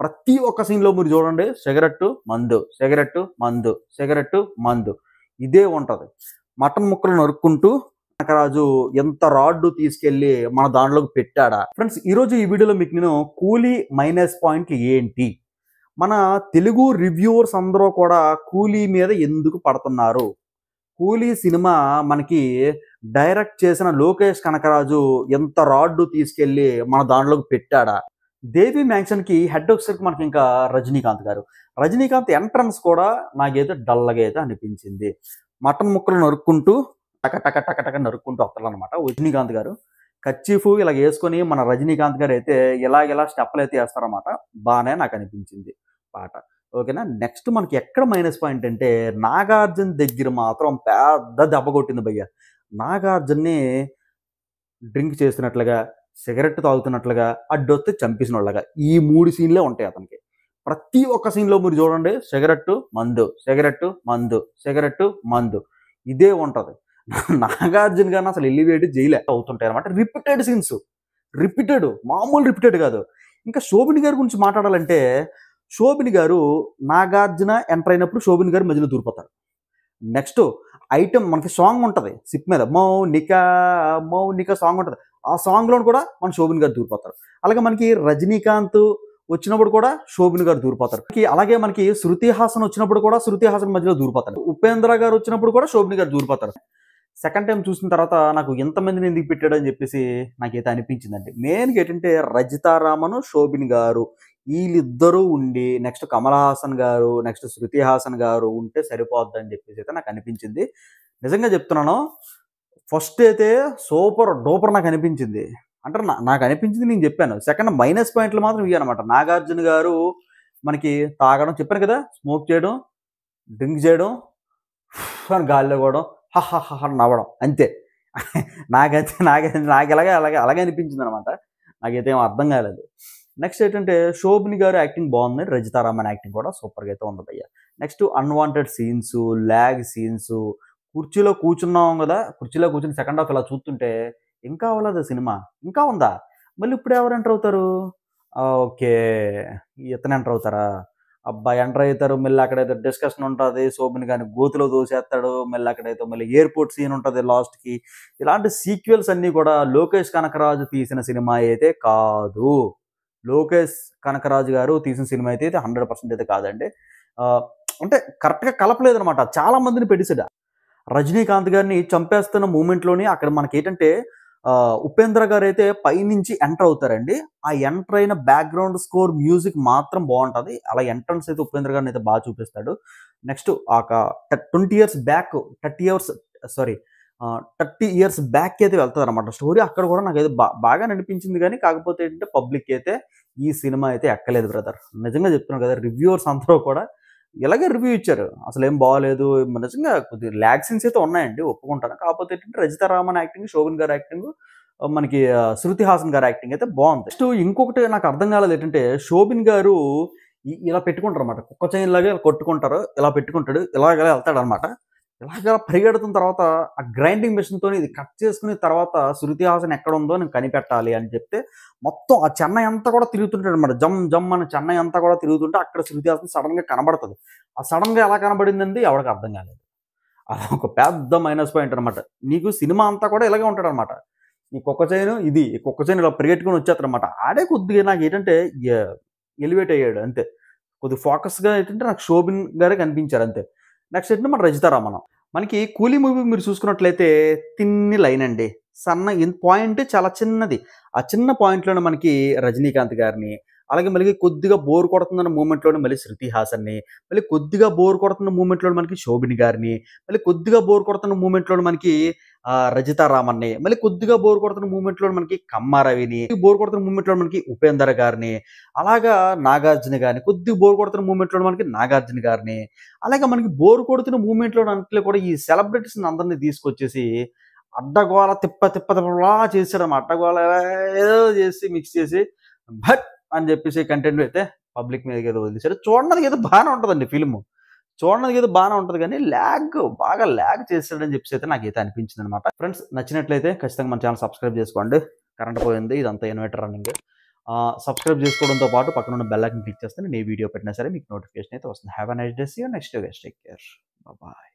ప్రతి ఒక్క సీన్‌లో మీరు చూడండి సిగరెట్టు, మందు, సిగరెట్టు, మందు, సిగరెట్టు, మందు ఇదే ఉంటది. మటన్ ముక్కలు నరుక్కుంటూ కనకరాజు ఎంత రాడ్డు తీసుకెళ్ళి మన దాంట్లోకి పెట్టాడా? ఫ్రెండ్స్ ఈరోజు ఈ వీడియోలో మీకు నేను కూలీ మైనస్ పాయింట్లు ఏంటి? మన తెలుగు రివ్యూవర్స్ అందరూ కూడా కూలీ మీద ఎందుకు పడుతున్నారు? కూలీ సినిమా మనకి డైరెక్ట్ చేసిన లోకేష్ కనకరాజు ఎంత రాడ్డు తీసుకెళ్ళి మన దాంట్లోకి పెట్టాడా? దేవి మ్యాన్షన్‌కి హెడ్ వచ్చేసరికి మనకి ఇంకా రజనీకాంత్ గారు. రజనీకాంత్ ఎంట్రన్స్ కూడా నాకైతే డల్‌గా అయితే అనిపించింది. మటన్ ముక్కలు నరుక్కుంటూ టక టక టక టక నరుక్కుంటూ వస్తాడనమాట రజనీకాంత్ గారు. కర్చీఫ్ ఇలాగ యేసుకొని మన రజనీకాంత్ గారైతే ఇలాగిలా స్టెప్పులైతే యేస్తారనమాట. బానే నాకనిపించింది పాట. ఓకేనా. నెక్స్ట్ మనకి ఎక్కడ మైనస్ పాయింట్ అంటే నాగార్జున దగ్గర మాత్రం పెద్ద దెబ్బ కొట్టింది భయ్య. నాగార్జునని డ్రింక్ చేస్తున్నట్లుగా, సిగరెట్ తాగుతున్నట్లుగా, అడ్డొస్తే చంపేసినోళ్ళగా ఈ 3 సీన్‌లే ఉంటాయి అతనికి. ప్రతి ఒక్క సీన్‌లో మీరు చూడండి సిగరెట్టు, మందు, సిగరెట్టు, మందు, సిగరెట్టు, మందు ఇదే ఉంటది. నాగార్జున గారిని అసలు ఎలివేట్ జైలే అవుతుంటాయన్నమాట. Repeated scenes. రిపీటెడ్ మామూలు రిపీటెడ్ కాదు. ఇంకా శోభిని గారి గురించి మాట్లాడాలంటే శోభిని గారు నాగార్జున ఎంటర్ అయినప్పుడు శోభిని గారు మధ్యలో దూరిపోతారు. నెక్స్ట్ ఐటెం మనకి సాంగ్ ఉంటది. సిప్ మీద మౌనిక మౌనిక సాంగ్ ఉంటది. ఆ సాంగ్‌లో కూడా మన శోభిని గారు దూరిపోతారు. అలాగే మనకి రజనీకాంత్ వచ్చినప్పుడు కూడా శోభిని గారు దూరిపోతారు. అలాగే మనకి శృతి హాసన్ వచ్చినప్పుడు కూడా శృతి హాసన్ మధ్యలో దూరిపోతారు. ఉపేంద్ర గారు వచ్చినప్పుడు కూడా శోభిని గారు దూరిపోతారు. సెకండ్ టైం చూసిన తర్వాత నాకు ఇంతమందిని ఎందుకు పెట్టాడని చెప్పేసి నాకైతే అనిపించిందండి. మెయిన్‌గా ఏంటంటే రజితారామను, శోభిని గారు వీళ్ళిద్దరూ ఉండి నెక్స్ట్ కమల్ హాసన్ గారు, నెక్స్ట్ శృతి హాసన్ గారు ఉంటే సరిపోద్దని చెప్పేసి అయితే నాకు అనిపించింది. నిజంగా చెప్తున్నాను. ఫస్ట్ అయితే సూపర్ డూపర్ నాకు అనిపించింది. అంటే నాకు అనిపించింది నేను చెప్పాను. సెకండ్ మైనస్ పాయింట్లు మాత్రం ఇవి అనమాట. నాగార్జున గారు మనకి తాగడం చెప్పాను కదా, స్మోక్ చేయడం, డ్రింక్ చేయడం, అని గాల్లో పోవడం, హహహ నవ్వడం అంతే. నాకైతే నాకు అలాగే అనిపించింది అనమాట. నాకైతే ఏం అర్థం కాలేదు. నెక్స్ట్ ఏంటంటే శోభిని గారు యాక్టింగ్ బాగుంది. రజితారామన్ యాక్టింగ్ కూడా సూపర్‌గా అయితే ఉంది భయ్య. Next unwanted scenes, lag scenes, కుర్చీలో కూర్చున్నాం కదా, కుర్చీలో కూర్చొని సెకండ్ హాఫ్ ఇలా చూస్తుంటే ఇంకా అవ్వలేదా సినిమా? ఇంకా ఉందా? మళ్ళీ ఇప్పుడు ఎవరు ఎంటర్ అవుతారు? ఓకే. ఇతను ఎంటర్ అవుతారా? అబ్బా! ఎంటర్ అవుతారు. మళ్ళీ అక్కడైతే డిస్కషన్ ఉంటది. శోభిని గారిని గోతిలో దోసేస్తాడు. మళ్ళీ అక్కడైతే మళ్ళీ ఎయిర్‌పోర్ట్ సీన్ ఉంటది లాస్ట్‌కి. ఇలాంటి సీక్వెల్స్ అన్నీ కూడా లోకేష్ కనకరాజు తీసిన సినిమా అయితే కాదు. లోకేష్ కనకరాజు గారు తీసిన సినిమా అయితే 100% అయితే కాదండి. ఆహ్, అంటే కరెక్ట్‌గా కలపలేదనమాట. చాలా మందిని పెట్టేసాడు. రజనీకాంత్ గారిని చంపేస్తున్న మూమెంట్‌లోని అక్కడ మనకేంటంటే ఉపేంద్ర గారైతే పైనుంచి ఎంటర్ అవుతారండి. ఆ ఎంటర్ అయిన బ్యాక్‌గ్రౌండ్ స్కోర్ మ్యూజిక్ మాత్రం బావుంటది. అలా ఎంట్రన్స్ అయితే ఉపేంద్ర గారిని అయితే చూపిస్తాడు. Next 20 years back 30 years sorry 30 years back అయితే వెళ్తదనమాట స్టోరీ. అక్కడ కూడా నాకైతే బాగానే అనిపించింది గానీ, కాకపోతే ఏంటంటే పబ్లిక్ అయితే ఈ సినిమా అయితే ఎక్కలేదు బ్రదర్. నిజంగా చెప్తున్నాను కదా! రివ్యూవర్స్ అందరూ కూడా ఇలాగే రివ్యూ ఇచ్చారు. అసలేం బాలేదు. నిజంగా కొద్దిగా ల్యాగ్ సీన్స్ అయితే ఉన్నాయండి ఒప్పుకుంటాను. కాకపోతే ఏంటంటే రజితారామన్ యాక్టింగ్, శోభన్ గారి యాక్టింగ్, మనకి శృతి హాసన్ గారి యాక్టింగ్ అయితే బావుంది. నెక్స్ట్ ఇంకొకటి నాకు అర్థం కాలేదు ఏంటంటే శోభిన్ గారు ఇలా పెట్టుకుంటారనమాట. కుక్క చైన్ లాగా కొట్టుకుంటారు. ఇలా పెట్టుకుంటాడు. ఇలాగ వెళ్తాడనమాట. ఇలాగ పరిగెడుతున్న తర్వాత ఆ గ్రైండింగ్ మెషిన్‌తోని ఇది కట్ చేసుకుని తర్వాత శృతి హాసన్ ఎక్కడుందో నేను కనిపెట్టాలి అని చెప్తే మొత్తం ఆ చెన్నై అంతా కూడా తిరుగుతుంటాడనమాట. జమ్ జమ్ అని చెన్నై అంతా కూడా తిరుగుతుంటే అక్కడ శృతి హాసన్ సడెన్‌గా కనబడతది. ఆ సడెన్‌గా ఎలా కనబడిందండి ఎవడికి అర్థం కాలేదు. అదొక పెద్ద మైనస్ పాయింట్ అనమాట. నీకు సినిమా అంతా కూడా ఇలాగే ఉంటాడనమాట. ఈ కుక్క చైను ఇది. ఈ కుక్క చైన్ ఇలా పరిగెట్టుకొని వచ్చేస్తాడనమాట. ఆడే కొద్దిగా నాకేంటంటే ఎలివేట్ అయ్యాడు అంతే. కొద్దిగా ఫోకస్‌గా ఏంటంటే నాకు శోభిన్ గారే కనిపించారు అంతే. నెక్స్ట్ ఏంటంటే మన రజితారామన్. మనకి 'కూలీ' మూవీ మీరు చూసుకున్నట్లయితే తిన్ని లైన్ అండి. పాయింట్ చాలా చిన్నది. ఆ చిన్న పాయింట్‌లోనే మనకి రజనీకాంత్ గారిని, అలాగే మళ్ళీ కొద్దిగా బోర్ కొడుతుందన్న మూమెంట్‌లోనే మళ్ళీ శృతి హాసన్‌ని, మళ్ళీ కొద్దిగా బోర్ కొడుతున్న మూమెంట్‌లోనే మనకి శోభిని గారిని, మళ్ళీ కొద్దిగా బోర్ కొడుతున్న మూమెంట్‌లోనే మనకి రజితారామన్‌ని, మళ్ళీ కొద్దిగా బోర్ కొడుతున్న మూమెంట్‌లోనే మనకి కమ్మారవిని, బోర్ కొడుతున్న మూమెంట్‌లో మనకి ఉపేందర్ గారిని, అలాగా నాగార్జున గారిని, కొద్దిగా బోర్ కొడుతున్న మూమెంట్‌లో మనకి నాగార్జున గారిని, అలాగే మనకి బోర్ కొడుతున్న మూమెంట్‌లో అంట్లో కూడా ఈ సెలబ్రిటీస్‌ని అందరిని తీసుకొచ్చేసి అడ్డగోల తిప్పలా చేసాడన్నమాట. అడ్డగోల ఏదో చేసి మిక్స్ చేసి భట్ అని చెప్పేసి కంటెంట్ అయితే పబ్లిక్ మీదకి ఏదో వదిలేసారు. చూడడానికి ఏదో బాగానే ఉంటదండి ఫిల్ము. చూడడానికి ఏదో బాగానే ఉంటది కానీ బాగా ల్యాగ్ చేసాడని చెప్పేసి అయితే నాకైతే అనిపించిందనమాట. ఫ్రెండ్స్ నచ్చినట్లయితే ఖచ్చితంగా మన ఛానల్ సబ్స్క్రైబ్ చేసుకోండి. కరెంట్ పోయింది. ఇదంతా ఇన్వర్టర్ రన్నింగ్. సబ్స్క్రైబ్ చేసుకోవడంతో పాటు పక్కన ఉన్న బెల్ ఐకాన్ క్లిక్ చేస్తే నేను ఏ వీడియో పెట్టినా సరే మీకు నోటిఫికేషన్ అయితే వస్తుంది. Have a nice day. See you next day. Take care. Bye.